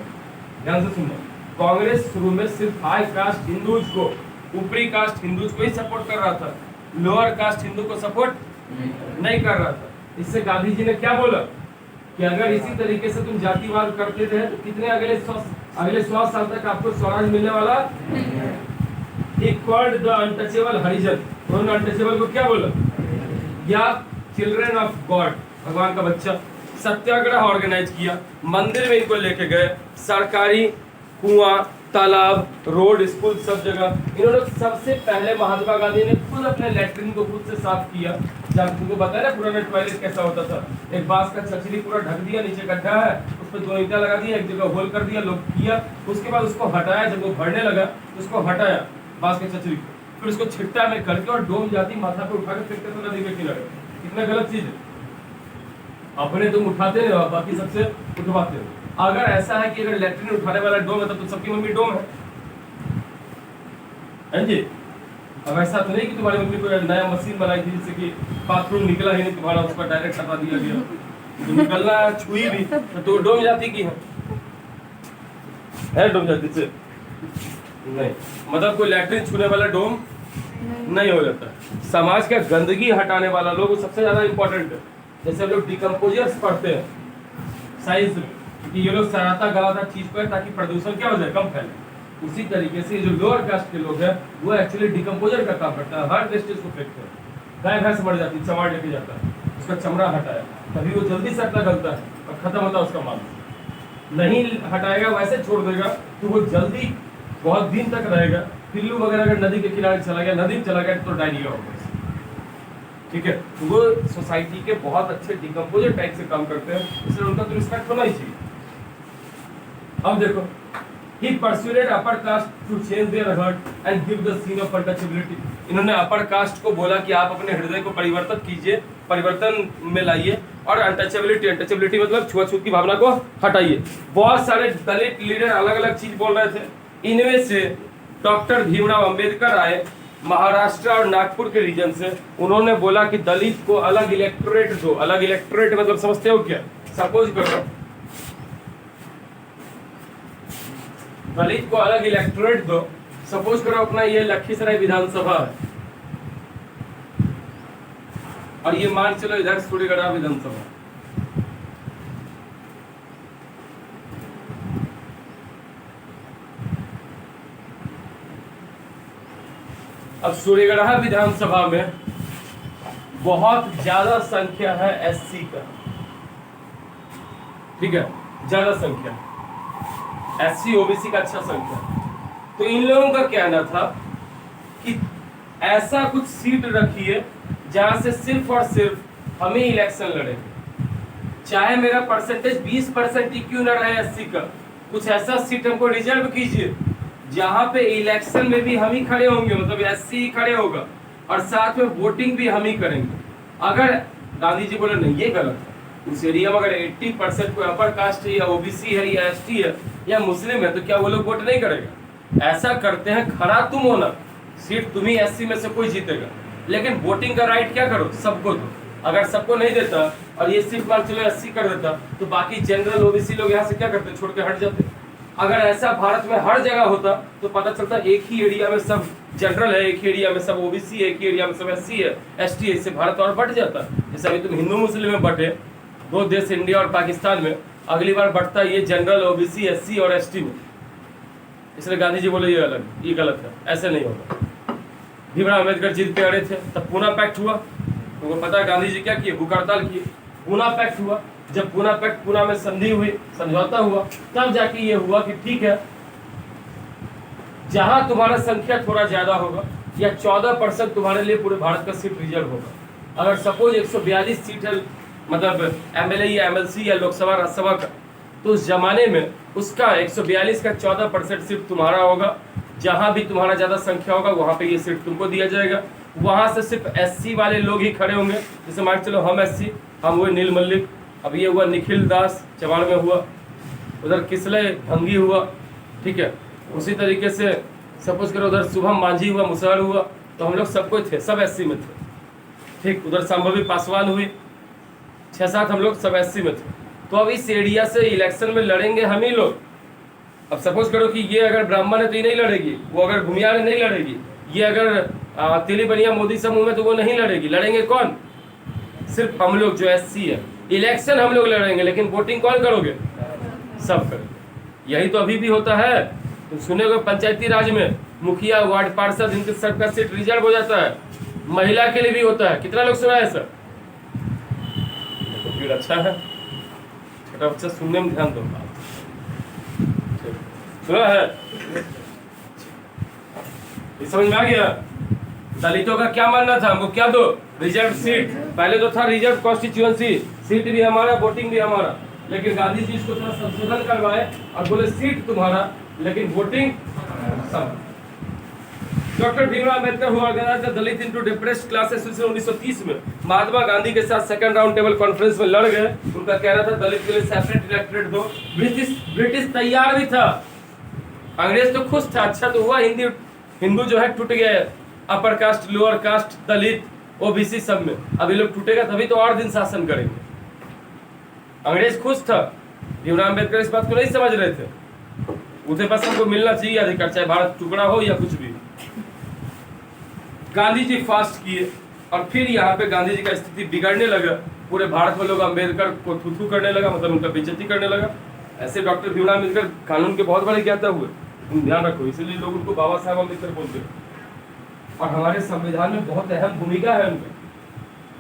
ध्यान से सुनना, कांग्रेस शुरू में सिर्फ हाई कास्ट हिंदूज को, ऊपरी कास्ट हिंदूज को ही सपोर्ट कर रहा था, लोअर कास्ट हिंदू को सपोर्ट नहीं कर रहा था। इससे गांधी जी ने क्या बोला कि अगर इसी तरीके से तुम जातिवाद करते रहे तो कितने अगले 100 साल तक आपको स्वराज मिलने वाला। He called the untouchable हरिजन। उन्होंने अनटचेबल को क्या बोला? या चिल्ड्रन ऑफ गॉड, भगवान का बच्चा। सत्याग्रह ऑर्गेनाइज किया, मंदिर में इनको लेके गए, सरकारी कुआं, तालाब, रोड, स्कूल, सब जगह इन्होंने। सबसे पहले महात्मा गांधी ने खुद अपने लैट्रिन को खुद से साफ किया। जब तुमको बताया ना पुराना टॉयलेट कैसा होता था, एक बांस का छचरी पूरा ढक दिया, नीचे गड्ढा है, उस पर 2 ईंटा लगा दिया, एक जगह होल कर दिया, लोग किया। उसके बाद उसको हटाया, जब वो भरने लगा तो उसको हटाया बांस के छचरी को, फिर उसको छिट्टा में करके और डोम जाती माथा पे उठा के फेंकते तो नदी में किनारे। कितना गलत चीज है। अपने तुम उठाते रहो, बाकी सबसे उठवाते हो। अगर ऐसा है कि अगर लैट्रिन उठाने वाला डोम है तो सबकी मम्मी डोम है जी। अब ऐसा तो नहीं कि तुम्हारी मम्मी को नया मशीन बनाई थी जिससे कि बाथरूम निकला ही नहीं तुम्हारा, उसका डायरेक्ट हटा दिया गया, तो निकलना छुई भी तो डूब जाती की है डूब जाती से नहीं, मतलब कोई लैट्रिन छूने वाला डोम नहीं हो जाता। समाज का गंदगी हटाने वाला लोग सबसे ज्यादा इंपॉर्टेंट है। जैसे हम लोग डिकम्पोजर्स पढ़ते हैं साइंस में कि ये लोग सराहता गलाता चीज पर ताकि प्रदूषण क्या हो जाए, कम फैले। उसी तरीके से जो लोअर कास्ट के लोग हैं वो एक्चुअली डिकम्पोजर का काम करता है, हर वेस्टेज को फेंकते हैं। गाय भैंस मर जाती है, चमड़ा लेके जाता है, उसका चमड़ा हटाया तभी वो जल्दी से अपना गलता है और खत्म होता है उसका माल। नहीं हटाएगा वैसे छोड़ देगा तो वो जल्दी बहुत दिन तक रहेगा। पिल्लू वगैरह अगर नदी के किनारे चला गया, नदी में चला गया तो डायरिया होगा, ठीक है। तो वो सोसाइटी के बहुत अच्छे डिकम्पोजर टाइप से काम करते हैं, इसलिए उनका तो रिस्पेक्ट होना ही चाहिए। अब देखो, he persuaded upper caste to change their heart and give the scene of untouchability। इन्होंने अपर कास्ट को बोला कि आप अपने हृदय को परिवर्तित कीजिए, परिवर्तन में लाइए और अनटचेबिलिटी, अनटचेबिलिटी मतलब छुआछूत की भावना को हटाइए। बहुत सारे दलित लीडर अलग अलग चीज बोल रहे थे, इनमें से डॉक्टर भीमराव अंबेडकर आए महाराष्ट्र और नागपुर के रीजन से। उन्होंने बोला कि दलित को अलग इलेक्टोरेट दो। अलग इलेक्टोरेट मतलब समझते हो क्या? सपोज करो दलित को अलग इलेक्टोरेट दो, सपोज करो अपना ये लखीसराय विधानसभा है और ये मान चलो इधर सूर्यगढ़ विधानसभा। अब सूर्यगढ़ विधानसभा में बहुत ज्यादा संख्या है एससी का, ठीक है, ज्यादा संख्या एससी ओबीसी का अच्छा संख्या। तो इन लोगों का कहना था कि ऐसा कुछ सीट रखिए जहां से सिर्फ और सिर्फ हमें इलेक्शन लड़ेंगे, चाहे मेरा परसेंटेज 20% ही क्यों न रहे एससी का, कुछ ऐसा सीट हमको रिजर्व कीजिए जहां पे इलेक्शन में भी हम ही खड़े होंगे, मतलब एससी ही खड़े होगा और साथ में वोटिंग भी हम ही करेंगे। अगर गांधी जी बोले नहीं ये गलत है, उस एरिया में अगर 80% कोई अपर कास्ट है या ओबीसी है या एसटी है या मुस्लिम है तो क्या वो लोग वोट नहीं करेगा? ऐसा करते हैं, खड़ा तुम होना, सीट तुम ही एससी में से कोई जीतेगा, लेकिन वोटिंग का राइट क्या करो, सबको दो। अगर सबको नहीं देता और ये सीट मान चलो एससी कर देता तो बाकी जनरल ओबीसी लोग यहाँ से क्या करते, छोड़ के हट जाते। अगर ऐसा भारत में हर जगह होता तो पता चलता एक ही एरिया में सब जनरल है, एक ही एरिया में सब ओबीसी है, एक ही एरिया में सब एससी है, एसटी है, इससे भारत और बढ़ जाता। जैसे अभी तुम हिंदू मुस्लिम में बटे, दो देश इंडिया और पाकिस्तान में, अगली बार बढ़ता ये जनरल ओबीसी एससी और एसटी में। इसलिए गांधी जी बोले ये अलग, ये गलत है, ऐसे नहीं होगा। भीमराव अम्बेडकर जीत पे अड़े थे, तब पूना पैक्ट हुआ। तुमको पता है गांधी जी क्या किए? भूख हड़ताल किए, पूना पैक्ट हुआ। जब पूना पैक्ट, पूना में संधि हुई, समझौता हुआ, तब जाके ये हुआ कि ठीक है जहां तुम्हारा संख्या थोड़ा ज्यादा होगा या 14% तुम्हारे लिए पूरे भारत का सीट रिजर्व होगा। अगर सपोज 142 सीट है, मतलब एमएलए या एमएलसी या लोकसभा राज्यसभा का, तो उस जमाने में उसका 142 का 14% सीट तुम्हारा होगा। जहां भी तुम्हारा ज्यादा संख्या होगा वहां पे ये सीट तुमको दिया जाएगा। वहां से सिर्फ एससी वाले लोग ही खड़े होंगे। जैसे मान चलो हम एससी, हम हुए नील मल्लिक, अब ये हुआ निखिल दास चवाड़ में हुआ, उधर किसले भंगी हुआ, ठीक है। उसी तरीके से सपोज करो उधर शुभम मांझी हुआ, मुसहर हुआ, तो हम लोग सबको थे, सब एससी में थे, ठीक। उधर संभवी पासवान हुई, 6-7 हम लोग सब एससी में थे। तो अब इस एरिया से इलेक्शन में लड़ेंगे हम ही लोग। अब सपोज करो कि ये अगर ब्राह्मण है तो ये नहीं लड़ेगी, वो अगर भूमियार है नहीं लड़ेगी, ये अगर तिली बनिया मोदी समूह में तो वो नहीं लड़ेगी। लड़ेंगे कौन? सिर्फ हम लोग जो एससी है। इलेक्शन हम लोग लड़ेंगे लेकिन वोटिंग कौन करोगे? सब करेंगे। यही तो अभी भी होता है। तुम सुनेगे पंचायती राज में मुखिया, वार्ड पार्षद, इनके सबका सीट रिजर्व हो जाता है। महिला के लिए भी होता है। कितना लोग सुना है सर? तो फिर अच्छा है, छोटा बच्चा सुनने में ध्यान दो। सुना है? ये समझ में आ गया? दलितों का क्या मानना था? हमको क्या दो? Reserve seat. पहले तो था रिजर्व कॉन्स्टिट्यूएंसी, सीट भी हमारा, वोटिंग भी हमारा। लेकिन गांधी जी इसको थोड़ा संशोधन करवाए और बोले सीट तुम्हारा लेकिन वोटिंग सब। डॉक्टर भीमराव अम्बेडकर हुआ ऑर्गेनाइज्ड दलित इनटू डिप्रेस्ड क्लासेस 1930 में महात्मा गांधी के साथ सेकंड राउंड टेबल कॉन्फ्रेंस में लड़ गए। उनका कहना था दलित के लिए सेपरेट इलेक्टोरेट दो। ब्रिटिश तैयार भी था, अंग्रेज तो खुश था, अच्छा तो हुआ हिंदू जो है टूट गया अपर कास्ट, लोअर कास्ट, दलित, ओबीसी सब में। अब ये लोग टूटेगा तभी तो और दिन शासन करेंगे। अंग्रेज खुश था, भीमराव अम्बेडकर इस बात को नहीं समझ रहे थे। उनके पास हमको मिलना चाहिए अधिकार, चाहे भारत टुकड़ा हो या कुछ भी। गांधी जी फास्ट किए और फिर यहाँ पे गांधी जी का स्थिति बिगड़ने लगा। पूरे भारत में लोग अम्बेडकर को थू करने लगा, मतलब उनका बेइज्जती करने लगा। ऐसे डॉक्टर भीमराव अम्बेडकर कानून के बहुत बड़े ज्ञाता हुए, तुम ध्यान रखो, इसलिए लोग उनको बाबा साहब अम्बेडकर बोलते हैं। और हमारे संविधान में बहुत अहम भूमिका है उनकी,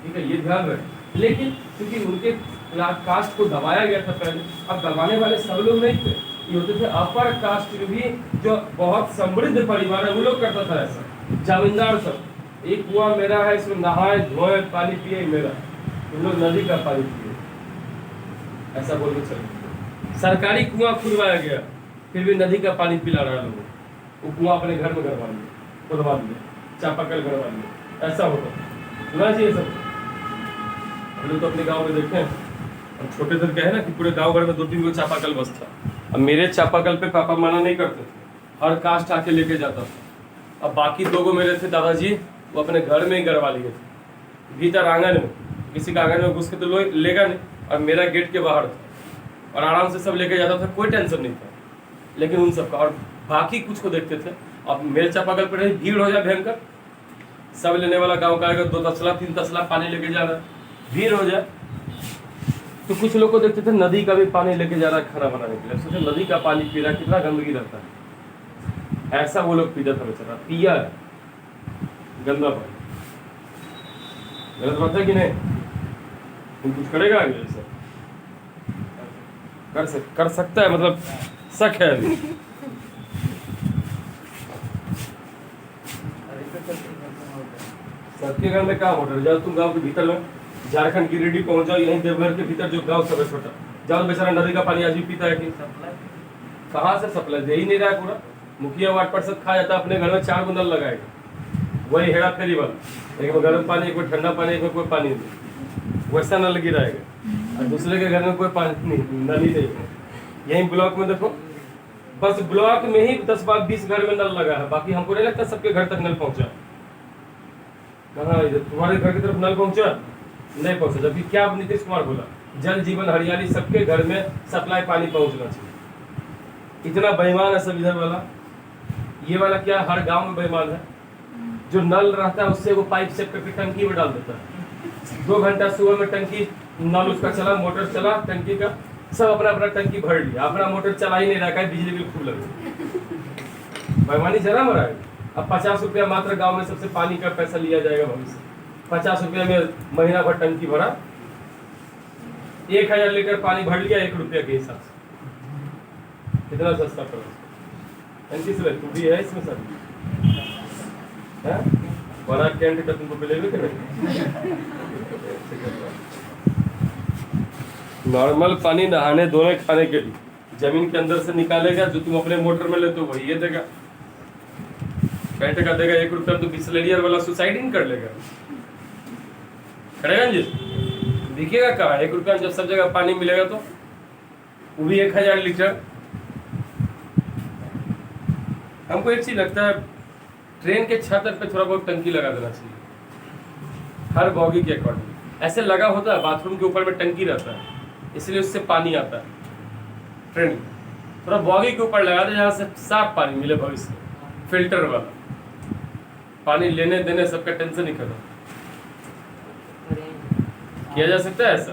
ठीक है, ये ध्यान रखें। लेकिन क्योंकि उनके कास्ट को दबाया गया था पहले, अब दबाने वाले सब लोग नहीं थे, ये होते थे अपर कास्ट में भी जो बहुत समृद्ध परिवार है वो लोग करता था ऐसा। जमींदार सब, एक कुआं मेरा है, इसमें नहाए धोए पानी पिए मेरा, तुम लोग नदी का पानी पिए, ऐसा बोल के चले। सरकारी कुआं खुदवाया गया, फिर भी नदी का पानी पिला रहा लोगों, वो कुआं अपने घर में करवा लिया, खुदवा लिया, चापाकल करवा लिया, ऐसा होता सुना चाहिए सब। हम लोग तो अपने गाँव में देखे, हम छोटे थे कहे ना कि पूरे गाँव भर में 2-3 गो चापाकल बस था। अब मेरे चापाकल पे पापा मना नहीं करते थे, हर कास्ट आके लेके जाता था। अब बाकी 2 गो मेरे थे दादाजी, वो अपने घर में ही करवा लिए थे, भीतर आंगन में, किसी का आंगन में घुस के तो लेगा नहीं, और मेरा गेट के बाहर था, और आराम से सब लेके जाता था, कोई टेंशन नहीं था। लेकिन उन सबका, और बाकी कुछ को देखते थे। अब मेरे चापाकल पर नहीं, भीड़ हो जाए भयंकर, सब लेने वाला गाँव का आएगा, 2 तसला 3 तसला पानी लेके जा रहा है, भीड़ हो जाए तो कुछ लोग को देखते थे नदी का भी पानी लेके जा रहा है खाना बनाने के लिए, सोचे नदी का पानी पी रहा है, कितना गंदगी रहता है, ऐसा वो लोग पीता था बेचारा, पिया है गंदा पानी। गलत बात है कि नहीं? तुम कुछ करेगा आगे ऐसा? कर सकता है, मतलब शक है अभी। सबके घर में काम होटल, जाओ तुम गांव के भीतर में, झारखंड गिरिडीह पहुंच जाओ, यहीं देवघर के भीतर जो गांव सब है छोटा, जाओ बेचारा नदी का पानी आज भी पीता है कि कहाँ से सप्लाई दे ही नहीं रहा है पूरा। मुखिया वार्ड पार्षद खा जाता है, अपने घर में 4 गो नल लगाएगा, वही हेरा फेरी वाला, एक में गर्म पानी, एक में ठंडा पानी, एक में कोई पानी नहीं, वैसा नल गिराएगा। और दूसरे के घर में कोई पानी नहीं, नल ही नहीं। यहीं ब्लॉक में देखो, बस ब्लॉक में ही 10-20 घर में नल लगा है, बाकी हमको नहीं लगता सबके घर तक नल पहुंचा। कहाँ तुम्हारे घर की तरफ नल पहुंचा? नहीं पहुंचा। जबकि क्या नीतीश कुमार बोला, जल जीवन हरियाली, सबके घर में सप्लाई पानी पहुंचना चाहिए। इतना बेईमान है सब इधर वाला। ये वाला क्या हर गांव में बेईमान है, जो नल रहता है उससे वो पाइप सेट करके टंकी में डाल देता है। 2 घंटा सुबह में टंकी नल उसका चला, मोटर चला टंकी का, सब अपना अपना टंकी भर लिया, अपना मोटर चला ही नहीं रखा है, बिजली बिल खूब लगे। बेईमानी जरा मरा है। अब 50 रुपया मात्र गाँव में सबसे पानी का पैसा लिया जाएगा भविष्य, 50 रुपया में महीना भर टंकी भरा, 1000 लीटर पानी भर लिया 1 रुपया के हिसाब से, कितना सस्ता पड़ा। टंकी से तू भी है इसमें सब है, बड़ा कैंट का तुमको मिलेगा कि नहीं? नॉर्मल पानी नहाने धोने खाने के लिए जमीन के अंदर से निकालेगा, जो तुम अपने मोटर में लेते हो वही ये देगा। कैंट का देगा 1 रुपया, तो बिस्लेरियर वाला सुसाइड ही नहीं कर लेगा, करेगा जी? दिखेगा कहाँ 1 रुपया, जब सब जगह पानी मिलेगा तो वो भी 1000 लीटर। हमको एक चीज लगता है, ट्रेन के छत पे थोड़ा बहुत टंकी लगा देना चाहिए, हर बॉगी के अकॉर्डिंग। ऐसे लगा होता है, बाथरूम के ऊपर में टंकी रहता है, इसलिए उससे पानी आता है। ट्रेन थोड़ा बॉगी के ऊपर लगा दे, जहाँ से साफ पानी मिले भविष्य में, फिल्टर वाला पानी लेने देने सबका टेंशन ही खत्म। किया जा सकता है ऐसा?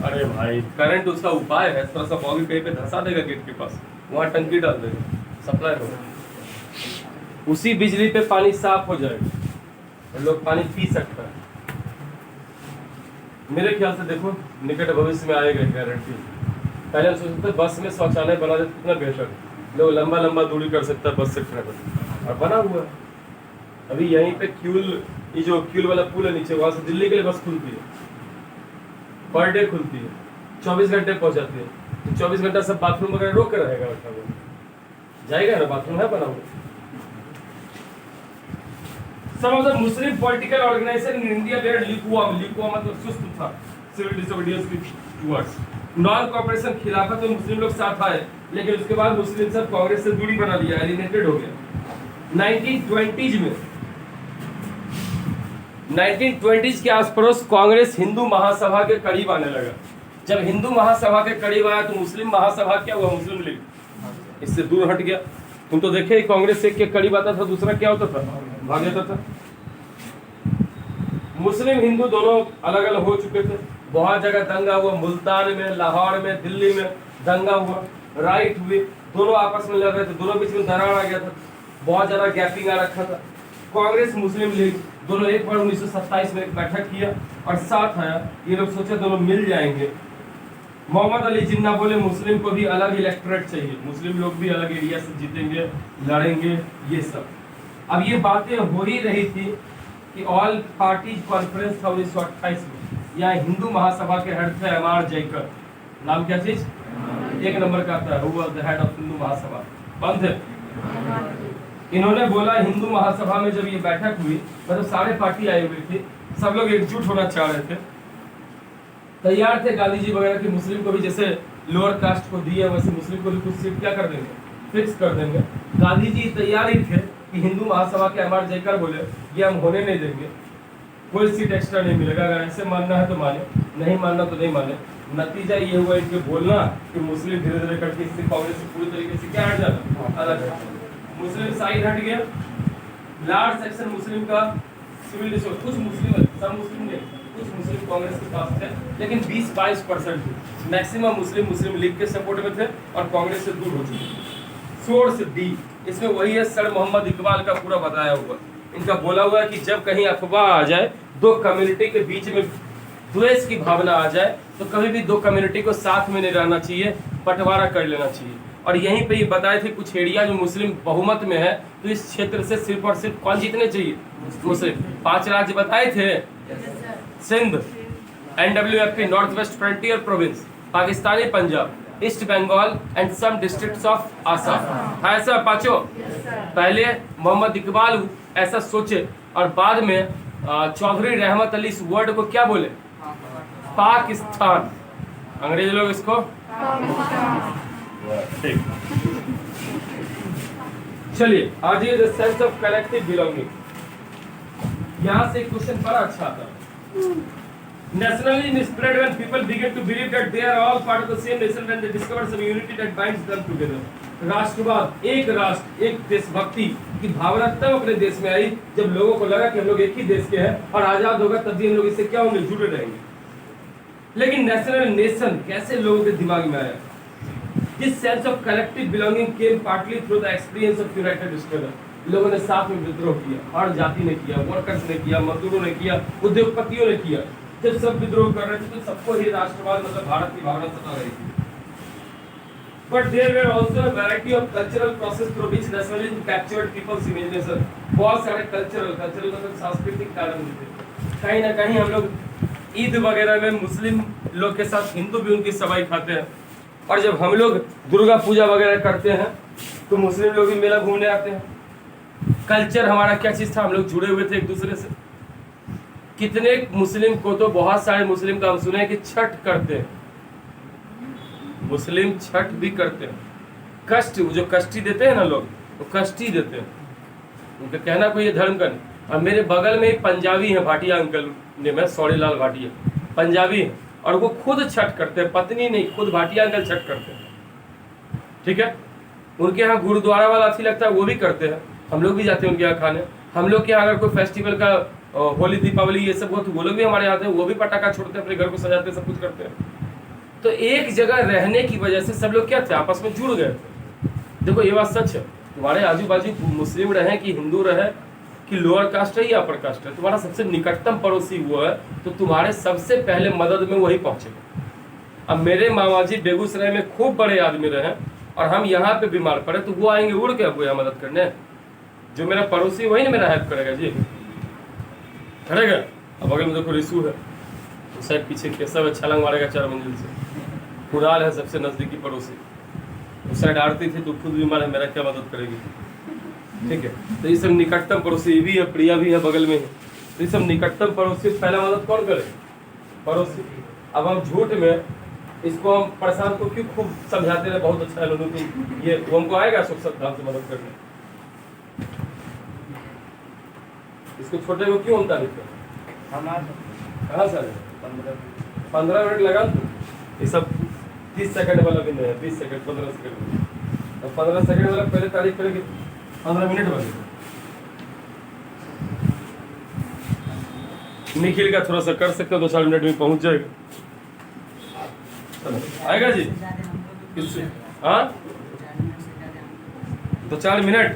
अरे भाई करंट उसका उपाय है, थोड़ा सा बॉगी कहीं पे धंसा देगा गेट के पास, वहाँ टंकी डाल देगा, सप्लाई होगा, उसी बिजली पे पानी साफ हो जाएगा और लोग पानी पी सकता है। मेरे ख्याल से देखो निकट भविष्य में आएगा गारंटी। पहले हम सोचते थे बस में शौचालय बना देते कितना बेहतर, लोग लंबा लंबा दूरी कर सकता है बस से ट्रैवल, और बना हुआ है। अभी यहीं पे क्यूल, ये जो क्यूल वाला पुल है नीचे, वहाँ से दिल्ली के लिए बस खुलती है, पर डे खुलती है, 24 घंटे पहुँचाती है। तो 24 घंटा सब बाथरूम वगैरह रोक कर रहेगा, रखा हुआ जाएगा ना, बाथरूम है बना हुआ। Some of the Muslim political organization in India were lukewarm, lukewarm मतलब सुस्त था, civil disobedience towards non cooperation Khilafat में मुस्लिम लोग साथ आए, लेकिन उसके बाद मुस्लिम सब कांग्रेस से दूरी बना लिया, एलिनेटेड हो गया। 1920s के आसपास कांग्रेस हिंदू महासभा के करीब आने लगा। जब हिंदू महासभा के करीब आया तो मुस्लिम महासभा क्या हुआ, मुस्लिम लीग इससे दूर हट गया। तुम तो देखे कांग्रेस एक के करीब आता था, दूसरा क्या होता था, भाग जाता था। मुस्लिम हिंदू दोनों अलग अलग हो चुके थे, बहुत जगह दंगा हुआ, मुल्तान में, लाहौर में, दिल्ली में दंगा हुआ, राइट हुए, दोनों आपस में लड़ रहे थे, दोनों बीच में दरार आ गया था, बहुत ज्यादा गैपिंग आ रखा था। कांग्रेस मुस्लिम लीग दोनों एक बार 1927 में एक बैठक किया और साथ आया, ये लोग सोचे दोनों मिल जाएंगे। मोहम्मद अली जिन्ना बोले मुस्लिम को भी अलग इलेक्टोरेट चाहिए, मुस्लिम लोग भी अलग एरिया से जीतेंगे, लड़ेंगे, ये सब। अब ये बातें हो ही रही थी कि ऑल पार्टीज कॉन्फ्रेंस था 1928 में, यहाँ हिंदू महासभा के हेड थे एम.आर. जयकर, नाम क्या चीज, एक नंबर का आता है, who was the head of Hindu Mahasabha, कौन थे? इन्होंने बोला हिंदू महासभा में जब ये बैठक हुई, मतलब सारे पार्टी आए हुए थे, सब लोग एकजुट होना चाह रहे थे, तैयार थे गांधी जी वगैरह कि मुस्लिम को भी जैसे लोअर कास्ट को दिए वैसे मुस्लिम को भी कुछ सीट क्या कर देंगे, फिक्स कर देंगे। गांधी जी तैयार ही थे कि हिंदू महासभा के एम.आर. जयकर बोले ये हम होने नहीं देंगे, कोई सीट एक्स्ट्रा नहीं मिलेगा, अगर ऐसे मानना है तो माने, नहीं मानना तो नहीं माने। नतीजा ये हुआ इनके बोलना कि मुस्लिम धीरे धीरे करके इससे कांग्रेस से पूरी तरीके से क्या हट जाना, अलग है, मुस्लिम साइड हट गया। लार्ज सेक्शन मुस्लिम का सिविल डिसोर्स, कुछ मुस्लिम, सब मुस्लिम नहीं, कुछ मुस्लिम कांग्रेस के पास थे, लेकिन 20-22% थे, मैक्सिमम मुस्लिम लीग के सपोर्ट में थे और कांग्रेस से दूर हो चुके। सोर्स डी, इसमें वही है सर मोहम्मद इकबाल का पूरा बताया हुआ, इनका बोला हुआ है कि जब कहीं अफवाह आ जाए, दो कम्युनिटी के बीच में द्वेष की भावना आ जाए, तो कभी भी दो कम्युनिटी को साथ में नहीं रहना चाहिए, बंटवारा कर लेना चाहिए। और यहीं पे ये बताए थे कुछ एरिया जो मुस्लिम बहुमत में है, तो इस क्षेत्र से सिर्फ और सिर्फ कौन जीतने चाहिए, मुस्लिम। 5 राज्य बताए थे, Sindh, NWFP north west frontier province, Pakistani Punjab, east Bengal and some districts of Assam. है ऐसा पांचों? पहले मोहम्मद इकबाल ऐसा सोचे और बाद में चौधरी रहमत अली इस वर्ड को क्या बोले, पाकिस्तान, अंग्रेज लोग इसको ठीक। चलिए आगे the sense of collective belonging, यहाँ से क्वेश्चन बड़ा अच्छा आता है। Nationalism is spread when people begin to believe that they are all part of the same nation when they discover some unity that binds them together. राष्ट्रवाद, एक राष्ट्र, एक देशभक्ति की भावना तब अपने देश में आई जब लोगों को लगा कि हम लोग एक ही देश के हैं और आजाद होगा तब भी हम लोग इससे क्या होंगे, जुड़े रहेंगे। लेकिन नेशनल नेशन कैसे लोगों के दिमाग में आया? This sense of collective belonging came partly through the experience of united struggle. लोगों ने साथ में विद्रोह किया, हर जाति ने किया, वर्कर्स ने किया, मजदूरों ने किया, उद्योगपतियों ने किया। जब सब विद्रोह कर रहे थे तो सबको ही राष्ट्रवाद मतलब भारत की भावना सता रही थी। But there were also a variety of cultural process through which nationalism captured people's imagination. बहुत सारे कल्चरल मतलब सांस्कृतिक कारण थे। कहीं ना कहीं हम लोग ईद वगैरह में मुस्लिम लोग के साथ हिंदू भी उनकी सवाई खाते हैं, और जब हम लोग दुर्गा पूजा वगैरह करते हैं तो मुस्लिम लोग भी मेला घूमने आते हैं। कल्चर हमारा क्या चीज़ था, हम लोग जुड़े हुए थे एक दूसरे से। कितने मुस्लिम को तो बहुत सारे मुस्लिम का हम सुने कि छठ करते हैं, मुस्लिम छठ भी करते हैं। कष्ट, जो कष्टी देते हैं ना लोग, वो कष्टी देते हैं, उनका कहना कोई ये धर्म का नहीं। और मेरे बगल में एक पंजाबी है, भाटिया अंकल ने, मैं सौड़ीलाल भाटिया, पंजाबी है, और वो खुद छठ करते हैं, पत्नी नहीं, खुद भाटिया अंकल छठ करते हैं। ठीक है, उनके यहाँ गुरुद्वारा वाला अथी लगता है, वो भी करते हैं, हम लोग भी जाते हैं उनके यहाँ खाने। हम लोग के यहाँ अगर कोई फेस्टिवल का होली दीपावली ये सब हो तो वो लोग भी हमारे यहाँ आते हैं, वो भी पटाखा छोड़ते हैं, अपने घर को सजाते हैं, सब कुछ करते हैं। तो एक जगह रहने की वजह से सब लोग क्या थे, आपस में जुड़ गए थे। देखो ये बात सच है, तुम्हारे आजू बाजू मुस्लिम रहे कि हिंदू रहे कि लोअर कास्ट है या अपर कास्ट है, तुम्हारा सबसे निकटतम पड़ोसी हुआ है तो तुम्हारे सबसे पहले मदद में वही पहुंचेगा। अब मेरे मामा जी बेगूसराय में खूब बड़े आदमी रहे और हम यहाँ पे बीमार पड़े तो वो आएंगे उड़ के आपको यहाँ मदद करने। जो मेरा पड़ोसी वही ना मेरा हेल्प करेगा जी, करेगा। अब बगल में देखो रिसू है, उस साइड पीछे केशव है, छलांग मारेगा 4 मंजिल से। कुणाल है सबसे नजदीकी पड़ोसी, उस साइड आरती थी तो खुद बीमार है, मेरा क्या मदद करेगी। ठीक है, तो ये सब निकटतम पड़ोसी, ये भी है, प्रिया भी है बगल में है, तो ये सब निकटतम पड़ोसी। पहला मदद कौन करे, पड़ोसी। अब हम झूठ में इसको हम प्रशांत को क्यों खूब समझाते रहे, बहुत अच्छा है लोगों तुम ये, वो हमको आएगा सुख सद्धाम से मदद करने, इसको छोटे को क्यों हम तारीफ करें? कहाँ से 15 मिनट लगा तू, ये सब 30 सेकंड वाला भी नहीं है, 20 सेकंड 15 सेकंड, तो 15 सेकंड वाला पहले तारीफ करेंगे, 15 मिनट वाले। निखिल का थोड़ा सा कर सकते हो, 2-4 मिनट में पहुंच जाएगा, आएगा जी किससे? हाँ 2-4 मिनट।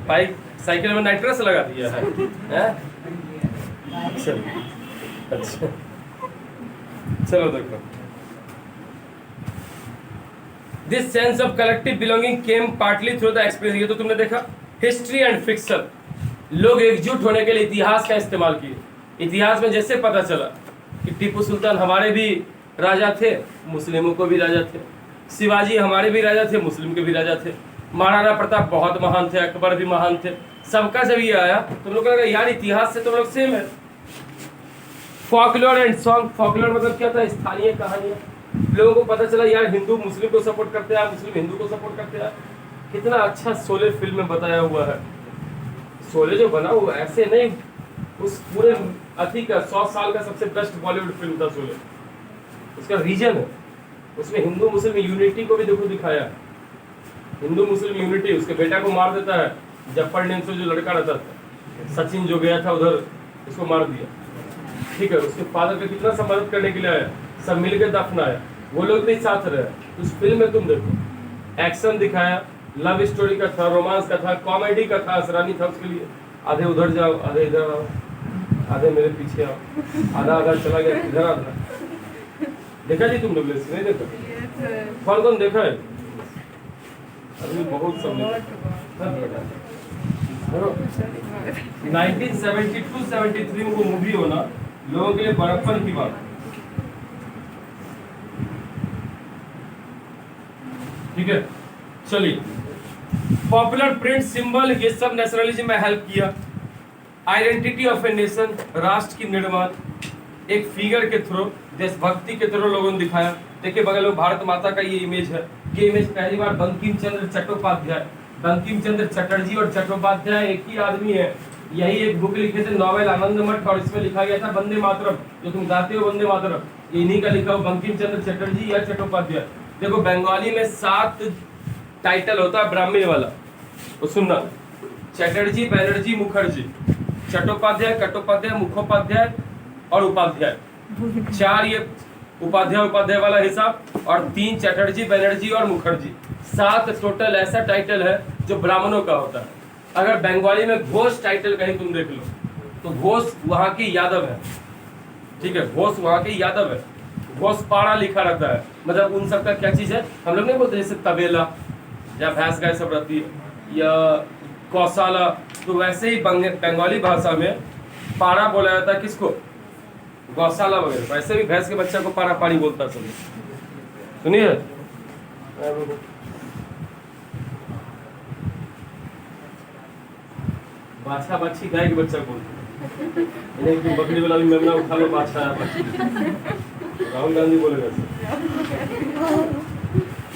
बाइक साइकिल में नाइट्रस लगा दिया है, अच्छा चलो देखो। This sense of collective belonging came partly through the experience, ये तो तुमने देखा। हिस्ट्री एंड फिक्शन, लोग एकजुट होने के लिए इतिहास का इस्तेमाल किए। इतिहास में जैसे पता चला कि टीपू सुल्तान हमारे भी राजा थे, मुस्लिमों को भी राजा थे, शिवाजी हमारे भी राजा थे, मुस्लिम के भी राजा थे, महाराणा प्रताप बहुत महान थे, अकबर भी महान थे, सबका जब ये आया तो लोग लगा यार इतिहास से तो लोग सेम है। फॉकलोर एंड सॉन्ग, फॉकलोर मतलब क्या था? स्थानीय कहानियां। लोगों को पता चला यार हिंदू मुस्लिम को सपोर्ट करते हैं, मुस्लिम हिंदू को सपोर्ट करते हैं। कितना अच्छा शोले फिल्म में बताया हुआ है। शोले जो बना हुआ ऐसे नहीं, उस पूरे अथी का 100 साल का सबसे बेस्ट बॉलीवुड फिल्म था शोले। उसका रीजन है, उसमें हिंदू मुस्लिम यूनिटी को भी देखो दिखाया। हिंदू मुस्लिम यूनिटी, उसके बेटा को मार देता है, जफर नेम से जो लड़का रहता था, सचिन जो गया था उधर, उसको मार दिया, ठीक है। उसके फादर का कितना सा मदद करने के लिए आया, सब मिलकर दफनाया, वो लोग भी साथ रहे। उस फिल्म में तुम देखो एक्शन दिखाया, लव स्टोरी का था, रोमांस का था, कॉमेडी का था, असरानी था उसके लिए। आधे उधर जाओ, आधे इधर आओ, आधे मेरे पीछे आओ, आधा आधा चला गया इधर, आधा देखा जी तुम लोग नहीं देखा? कौन कौन देखा है? अभी बहुत सब 1972-73 में वो मूवी होना लोगों के लिए बड़प्पन की बात, ठीक है। चलिए, पॉपुलर प्रिंट सिंबल, ये सब नेशनलिज्म में हेल्प किया। आइडेंटिटी ऑफ ए नेशन, राष्ट्र की निर्माण एक फिगर के थ्रू, देशभक्ति के थ्रू लोगों ने दिखाया। देखिए बगल में भारत माता का ये इमेज है। ये इमेज पहली बार बंकिम चंद्र चट्टोपाध्याय, बंकिम चंद्र चटर्जी और चट्टोपाध्याय एक ही आदमी है। यही एक बुक लिखे थे नॉवेल आनंद मठ, और इसमें लिखा गया था वंदे मातरम, जो तुम गाते हो वंदे मातरम, ये इन्हीं का लिखा हो, बंकिम चंद्र चटर्जी या चट्टोपाध्याय। देखो बंगाली में 7 टाइटल होता है ब्राह्मण वाला, तो सुनना, चटर्जी, बैनर्जी, मुखर्जी, चट्टोपाध्याय, कट्टोपाध्याय, मुखोपाध्याय और उपाध्याय। 4 ये उपाध्याय वाला हिसाब, और 3 चटर्जी, बैनर्जी और मुखर्जी। 7 टोटल ऐसा टाइटल है जो ब्राह्मणों का होता है। अगर बंगाली में घोष टाइटल कहीं तुम देख लो तो घोष वहाँ की यादव है, ठीक है, घोष वहाँ की यादव है। घोष पाड़ा लिखा रहता है, मतलब उन सब का क्या चीज है, हम लोग नहीं बोलते जैसे तबेला या भैंस गाय सब रहती है या गौशाला, तो वैसे ही बंगाली भाषा में पाड़ा बोला जाता है किसको, गौशाला वगैरह। वैसे भी भैंस के बच्चा को पाड़ा पाड़ी बोलता है सभी, सुनिए। बाछा बाछी गाय के बच्चा बोलते हैं, बकरी वाला भी मेमना उठा लो, बाछा राहुल गांधी बोलेगा।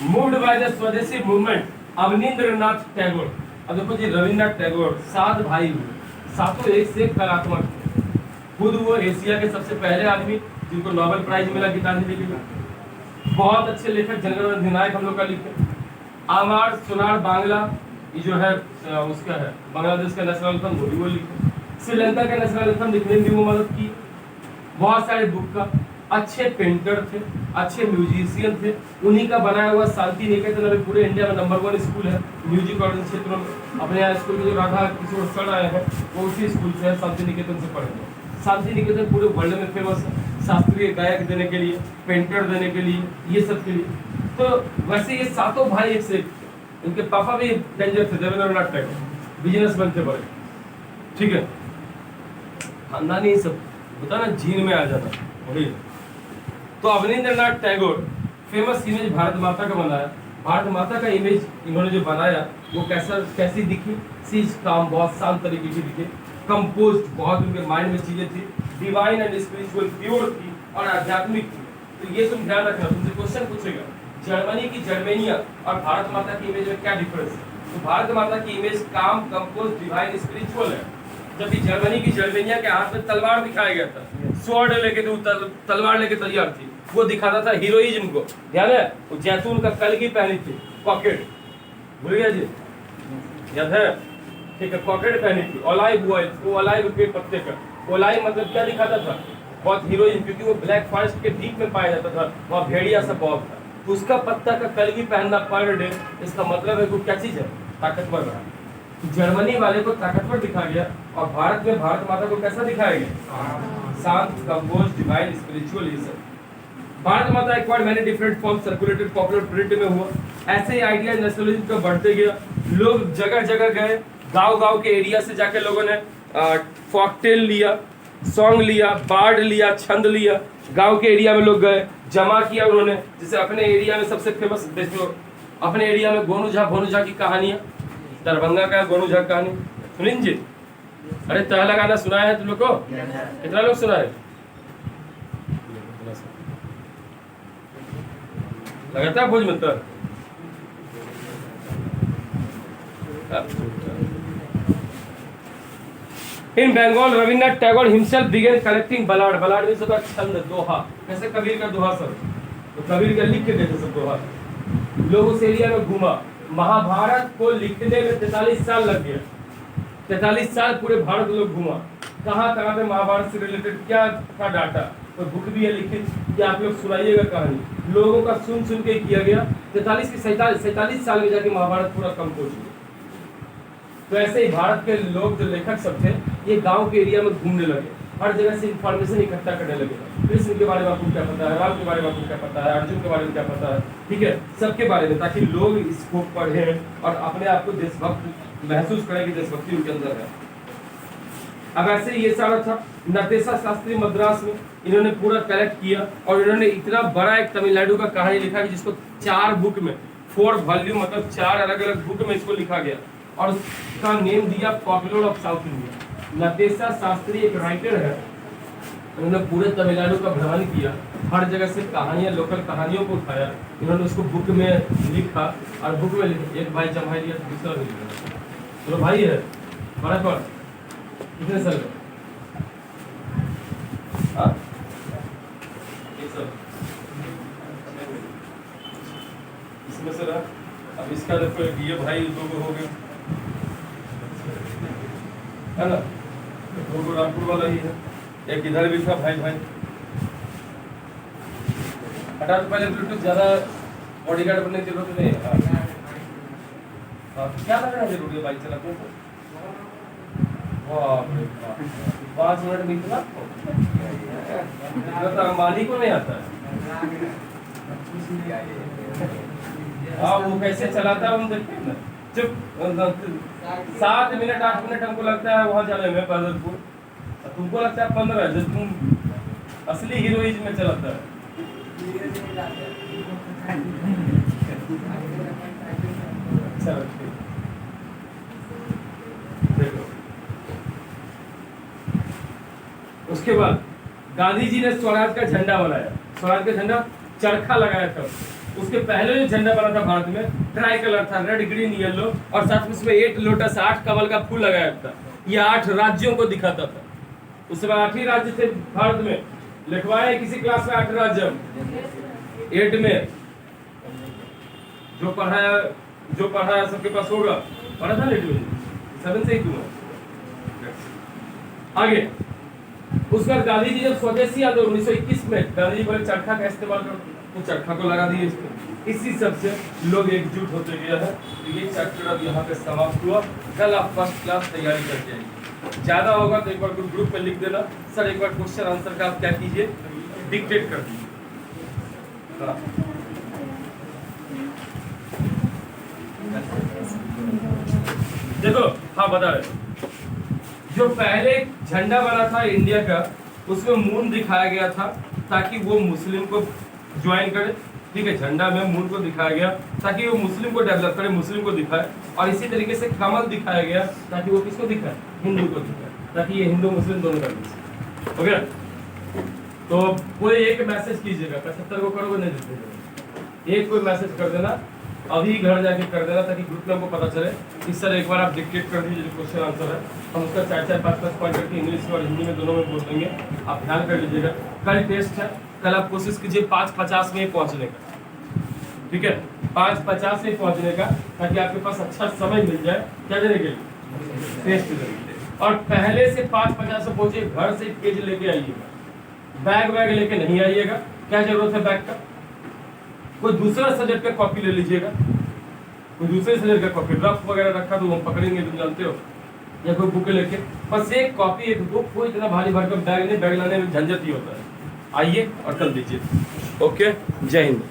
मूव्ड बाय द स्वदेशी मूवमेंट, अवनींद्रनाथ टैगोर। अब देखो जी, रविन्द्रनाथ टैगोर 7 भाई हुए, सातों एक से कलात्मक थे। खुद वो एशिया के सबसे पहले आदमी जिनको नोबेल प्राइज मिला गीतांजलि के लिए। बहुत अच्छे लेखक, जनगण अधिनायक हम लोग का लिखे। आमार सुनार बांग्ला, ये जो है उसका है बांग्लादेश का नेशनल एंथम, वो लिखे। श्रीलंका का नेशनल एंथम लिखने में भी वो मदद की। बहुत सारे बुक का, अच्छे पेंटर थे, अच्छे म्यूजिशियन थे। उन्हीं का बनाया हुआ शांति निकेतन अभी पूरे इंडिया में नंबर 1 स्कूल है म्यूजिक और इन क्षेत्रों में। अपने यहाँ स्कूल में जो राधा किशोर सर आए हैं वो उसी स्कूल से है, शांति निकेतन से पढ़े हैं। शांति निकेतन पूरे वर्ल्ड में फेमस है, शास्त्रीय गायक देने के लिए, पेंटर देने के लिए, ये सब के लिए। तो वैसे ये सातों भाई एक से, इनके पापा भी डेंजर थे, देवेंद्रनाथ टैगोर बिजनेसमैन थे बड़े, ठीक है। खानदानी सब होता ना, जीन में आ जाता वही। तो अवनींद्रनाथ टैगोर फेमस इमेज भारत माता का बनाया। भारत माता का इमेज इन्होंने जो बनाया वो कैसी दिखी, सीज काम, बहुत शांत तरीके की दिखे, कंपोज्ड, बहुत उनके माइंड में चीजें थी, डिवाइन एंड स्पिरिचुअल, प्योर थी और आध्यात्मिक थी। तो ये तुम ध्यान रखना, तुमसे क्वेश्चन पूछेगा जर्मनी की जर्मेनिया और भारत माता की इमेज में क्या डिफरेंस है। तो भारत माता की इमेज काम, कंपोज, डिवाइन, स्पिरिचुअल है, जबकि जर्मनी की जर्मेनिया के हाथ में तलवार दिखाया गया था, स्वॉर्ड लेके तो तलवार लेके तैयार थी, वो दिखाता था हीरोइज्म को। ध्यान है, वो जैतून का कलगी पहनी थी, पॉकेट, भूल गया जी, याद है, ठीक है, पॉकेट पहनी थी, ऑलिव ऑयल, वो ऑलिव के पत्ते का, ऑलिव मतलब क्या दिखाता था, बहुत हीरोइज्म, क्योंकि वो ब्लैक फॉरेस्ट के डीप में पाया जाता था, वहाँ भेड़िया सा बहुत था, तो उसका पत्ता का कलगी पहनना पर डे, इसका मतलब है वो क्या चीज है, ताकतवर रहा। तो जर्मनी वाले को ताकतवर दिखा गया, और भारत में भारत माता को कैसा दिखाया गया, शांत, कंपोज, डिवाइन, स्पिरिचुअल, ये सब। भारत माता acquired many different form, circulated, popular, print में हुआ, ऐसे ही आइडिया नेशनलिज्म का बढ़ते गया, लोग जगह जगह गए, गांव-गांव के एरिया से जाके लोगों ने फॉकटेल लिया, सॉन्ग लिया, बार्ड लिया, छंद लिया, गांव के एरिया में लोग गए, जमा किया उन्होंने, जैसे अपने एरिया में सबसे फेमस, देखो अपने एरिया में गोनू झा की कहानियां, दरभंगा का गोनू झा कहानी सुनिन जी, अरे पहला गाना सुनाया है तुम लोग को, कितना लोग सुना है, लगातार भोज में तो In Bengal, Rabindranath Tagore himself began collecting ballad. Ballad means होता है छंद, दोहा, कैसे कबीर का दोहा सब, तो कबीर का लिख के देते सब दोहा। लोग उस एरिया में घूमा, महाभारत को लिखने में 43 साल लग गया, 43 साल पूरे भारत लोग घूमा, कहाँ कहाँ पे महाभारत से रिलेटेड क्या था डाटा, तो बुक भी है लिखित कि आप लोग सुनाइएगा कहानी, लोगों का सुन सुन के किया गया, 47 साल में जाके महाभारत पूरा कंपोज हुआ। तो ऐसे ही भारत के लोग जो लेखक सब थे, ये गांव के एरिया में घूमने लगे, हर जगह से इंफॉर्मेशन इकट्ठा करने लगे, कृष्ण के बारे में आपको क्या पता है, राम के बारे में आपको क्या पता है, अर्जुन के बारे में क्या पता है, ठीक है, सबके बारे में, ताकि लोग इसको पढ़ें और अपने आप को देशभक्त महसूस करें कि देशभक्ति उनके अंदर है। अब ऐसे ये सारा था, नटेशा शास्त्री मद्रास में इन्होंने पूरा कलेक्ट किया, और इन्होंने इतना बड़ा एक तमिलनाडु का कहानी लिखा कि जिसको 4 बुक में, 4 वॉल्यूम मतलब 4 अलग अलग बुक में इसको लिखा गया, और उसका नेम दिया popular of South India. Natesa Sastri एक राइटर है, उन्होंने पूरे तमिलनाडु का भ्रमण किया, हर जगह से कहानियां, लोकल कहानियों को उठाया, इन्होंने उसको बुक में लिखा, और बुक में लिखा, एक भाई जमाई दिया, दूसरा भी लिखा, तो भाई है बड़ा पर कितने साल इसमें से रहा। अब इसका देखो, ये भाई 2 हो गए, है ना, 2 रामपुर वाला ही है, एक इधर भी था भाई। हटा तो पहले ब्लूटूथ ज्यादा बॉडीगार्ड बनने की जरूरत नहीं है। क्या लग रहा है जरूरी है बाइक चलाते हैं तो? 5 मिनट में इतना तो अंबानी को नहीं आता है। हाँ, वो कैसे चलाता है हम देखते हैं ना, जब 7 मिनट 8 मिनट हमको लगता है वहाँ जाने में बहादुरपुर, तुमको लगता है 15, जब तुम असली हीरोइज्म में चलाता है। अच्छा देखो, उसके बाद गांधी जी ने स्वराज का झंडा बनाया, स्वराज का झंडा चरखा लगाया था। उसके पहले जो झंडा बना था भारत में, ट्राई कलर था, रेड ग्रीन येलो, और साथ में उसमें 8 लोटस 8 कमल का फूल लगाया था। ये 8 राज्यों को दिखाता था। उस समय 8 ही राज्य थे भारत में, लिखवाए किसी क्लास में 8 राज्य, 8 में जो पढ़ाया सबके पास होगा, पढ़ा था 8 में, 7 से ही दूंगा आगे। उसका गांधी जी जब स्वदेशी आंदोलन 1921 में गांधी जी बोले चरखा का इस्तेमाल करो, तो चरखा को लगा दिए इसको। इसी सब से लोग एकजुट होते गए हैं। तो ये चैप्टर अब यहाँ पे समाप्त हुआ। कल आप फर्स्ट क्लास तैयारी करके आइए, ज्यादा होगा तो एक बार ग्रुप में लिख देना, सर एक बार क्वेश्चन आंसर का आप क्या कीजिए, डिक्टेट कर दीजिए। देखो, हाँ बता रहे, जो पहले झंडा बना था इंडिया का, उसमें मून दिखाया गया था ताकि वो मुस्लिम को ज्वाइन करे। ठीक है, झंडा में मून को दिखाया गया ताकि वो मुस्लिम को डेवलप करे, मुस्लिम को दिखाए। और इसी तरीके से कमल दिखाया गया ताकि वो किसको दिखाए, हिंदू को दिखाए, ताकि ये हिंदू मुस्लिम दोनों का दिखाए। हो गया। तो कोई एक मैसेज कीजिएगा, 75 को करोगे नहीं देते, एक कोई मैसेज कर देना, अभी घर जाके कर देना, ताकि ग्रुप में हमको पता चले कि सर एक बार आप डिक्टेट कर दीजिए जो क्वेश्चन आंसर है, हम उसका 4-4 5-5 पॉइंट करके इंग्लिश में और हिंदी में दोनों में बोल देंगे। आप ध्यान कर लीजिएगा, कल टेस्ट है, कल आप कोशिश कीजिए 5:50 में पहुंचने का, ठीक है, 5:50 में पहुंचने का, ताकि आपके पास अच्छा समय मिल जाए क्या देने के लिए, टेस्ट देने के लिए। और पहले से 5:50 से पहुंचे, घर से पेज लेके आइएगा, बैग वैग लेके नहीं आइएगा, क्या जरूरत है बैग का, कोई दूसरा सब्जेक्ट का कॉपी ले लीजिएगा, कोई दूसरे सब्जेक्ट का कॉपी, रफ वगैरह रखा तो हम पकड़ेंगे, तुम जानते हो, या कोई बुक लेके, बस एक कॉपी एक बुक, कोई इतना भारी भरकम बैग नहीं, बैग लाने में झंझट ही होता है। आइए और कल दीजिए। ओके, जय हिंद।